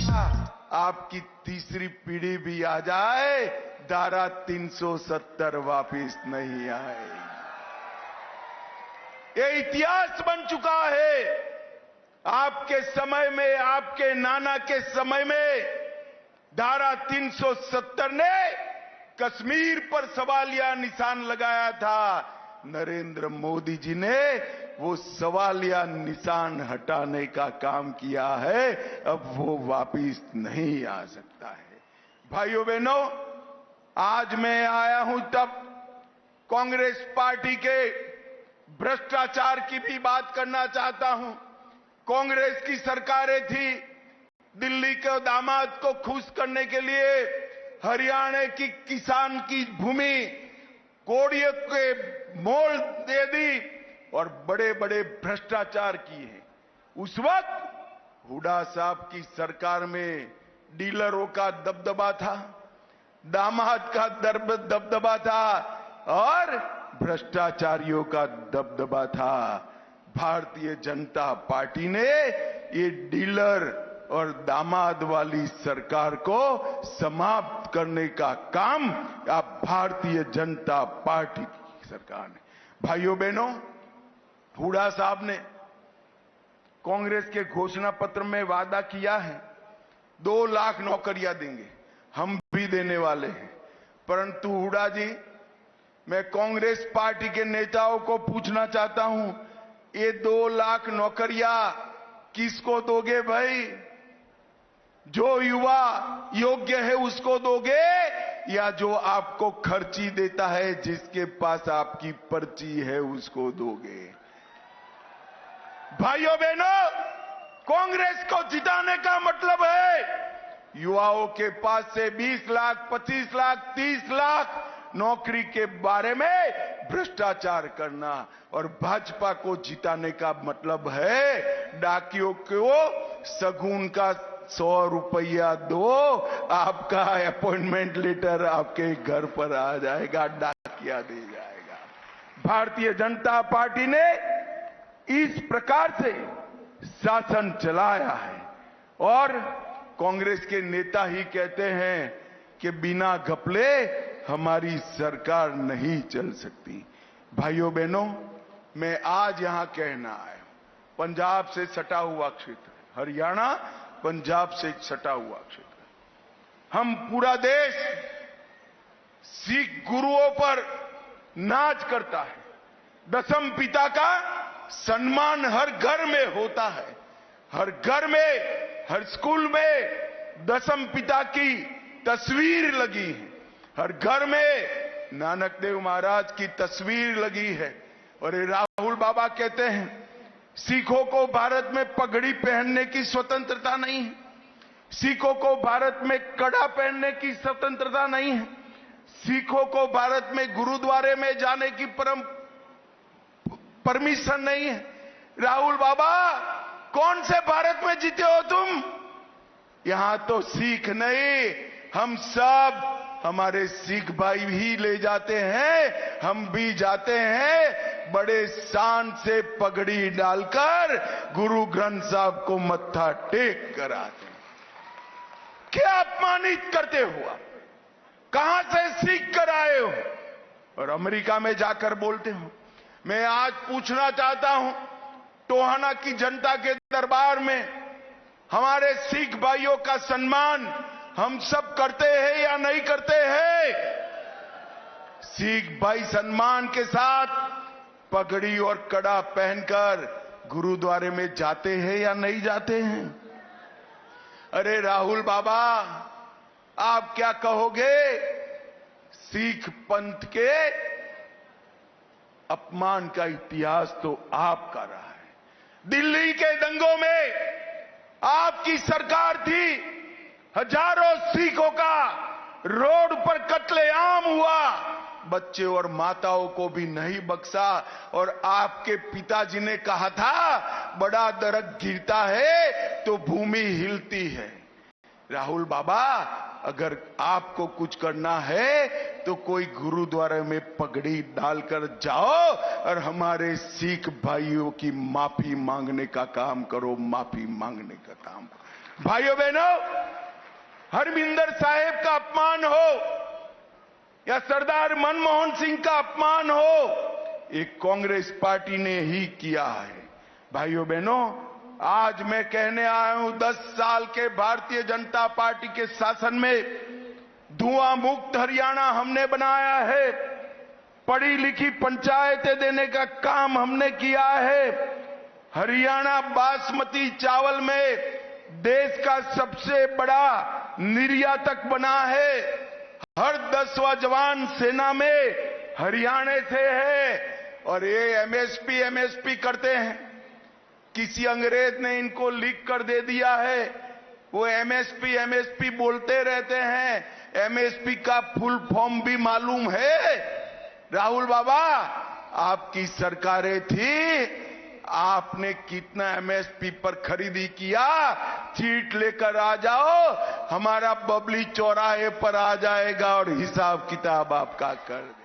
आपकी तीसरी पीढ़ी भी आ जाए, धारा 370 वापिस नहीं आएगी। ये इतिहास बन चुका है। आपके समय में, आपके नाना के समय में धारा 370 ने कश्मीर पर सवालिया निशान लगाया था। नरेंद्र मोदी जी ने वो सवालिया निशान हटाने का काम किया है। अब वो वापिस नहीं आ सकता है। भाइयों बहनों, आज मैं आया हूं तब कांग्रेस पार्टी के भ्रष्टाचार की भी बात करना चाहता हूं। कांग्रेस की सरकारें थी, दिल्ली के दामाद को खुश करने के लिए हरियाणा की किसान की भूमि कोड़ियों के मोल दे दी और बड़े बड़े भ्रष्टाचार किए। उस वक्त हुड्डा साहब की सरकार में डीलरों का दबदबा था, दामाद का दबदबा था और भ्रष्टाचारियों का दबदबा था। भारतीय जनता पार्टी ने ये डीलर और दामाद वाली सरकार को समाप्त करने का काम अब भारतीय जनता पार्टी की सरकार ने। भाइयों बहनों, हुड्डा साहब ने कांग्रेस के घोषणा पत्र में वादा किया है 2 लाख नौकरियां देंगे, हम भी देने वाले हैं। परंतु हुड्डा जी, मैं कांग्रेस पार्टी के नेताओं को पूछना चाहता हूं, ये 2 लाख नौकरियां किसको दोगे भाई? जो युवा योग्य है उसको दोगे या जो आपको खर्ची देता है, जिसके पास आपकी पर्ची है, उसको दोगे? भाइयों बहनों, कांग्रेस को जिताने का मतलब है युवाओं के पास से 20 लाख, 25 लाख, 30 लाख नौकरी के बारे में भ्रष्टाचार करना। और भाजपा को जिताने का मतलब है डाकियों को सगुन का 100 रुपया दो, आपका अपॉइंटमेंट लेटर आपके घर पर आ जाएगा, डाकिया दे जाएगा। भारतीय जनता पार्टी ने इस प्रकार से शासन चलाया है और कांग्रेस के नेता ही कहते हैं कि बिना घपले हमारी सरकार नहीं चल सकती। भाइयों बहनों, मैं आज यहां कहना आया हूं, पंजाब से सटा हुआ क्षेत्र, हरियाणा पंजाब से सटा हुआ क्षेत्र, हम पूरा देश सिख गुरुओं पर नाच करता है। दशम पिता का सम्मान हर घर में होता है, हर घर में, हर स्कूल में दशम पिता की तस्वीर लगी है, हर घर में नानक देव महाराज की तस्वीर लगी है। और ये राहुल बाबा कहते हैं सिखों को भारत में पगड़ी पहनने की स्वतंत्रता नहीं है, सिखों को भारत में कड़ा पहनने की स्वतंत्रता नहीं है, सिखों को भारत में गुरुद्वारे में जाने की परमिशन नहीं है। राहुल बाबा, कौन से भारत में जीते हो तुम? यहां तो सिख नहीं, हम सब, हमारे सिख भाई भी ले जाते हैं, हम भी जाते हैं, बड़े शान से पगड़ी डालकर गुरु ग्रंथ साहब को मत्था टेक कर आते हैं। क्या अपमानित करते हुआ, कहां से सीख कर आए हो और अमेरिका में जाकर बोलते हो? मैं आज पूछना चाहता हूं, टोहाना की जनता के दरबार में हमारे सिख भाइयों का सम्मान हम सब करते हैं या नहीं करते हैं? सिख भाई सम्मान के साथ पगड़ी और कड़ा पहनकर गुरुद्वारे में जाते हैं या नहीं जाते हैं? अरे राहुल बाबा, आप क्या कहोगे? सिख पंथ के अपमान का इतिहास तो आपका रहा है। दिल्ली के दंगों में आपकी सरकार थी, हजारों सिखों का रोड पर कत्लेआम हुआ, बच्चे और माताओं को भी नहीं बख्शा। और आपके पिताजी ने कहा था बड़ा दरख्त गिरता है तो भूमि हिलती है। राहुल बाबा, अगर आपको कुछ करना है तो कोई गुरुद्वारे में पगड़ी डालकर जाओ और हमारे सिख भाइयों की माफी मांगने का काम करो, माफी मांगने का काम करो। भाइयों बहनों, हरमिंदर साहेब का अपमान हो या सरदार मनमोहन सिंह का अपमान हो, ये कांग्रेस पार्टी ने ही किया है। भाइयों बहनों, आज मैं कहने आया हूं 10 साल के भारतीय जनता पार्टी के शासन में धुआं मुक्त हरियाणा हमने बनाया है, पढ़ी लिखी पंचायतें देने का काम हमने किया है, हरियाणा बासमती चावल में देश का सबसे बड़ा निर्यातक बना है, हर 10वां जवान सेना में हरियाणा से है। और ये एमएसपी करते हैं, किसी अंग्रेज ने इनको लिख कर दे दिया है, वो एमएसपी बोलते रहते हैं। एमएसपी का फुल फॉर्म भी मालूम है? राहुल बाबा, आपकी सरकारें थी, आपने कितना एमएसपी पर खरीदी किया? चीट लेकर आ जाओ, हमारा बबली चौराहे पर आ जाएगा और हिसाब किताब आपका कर दे।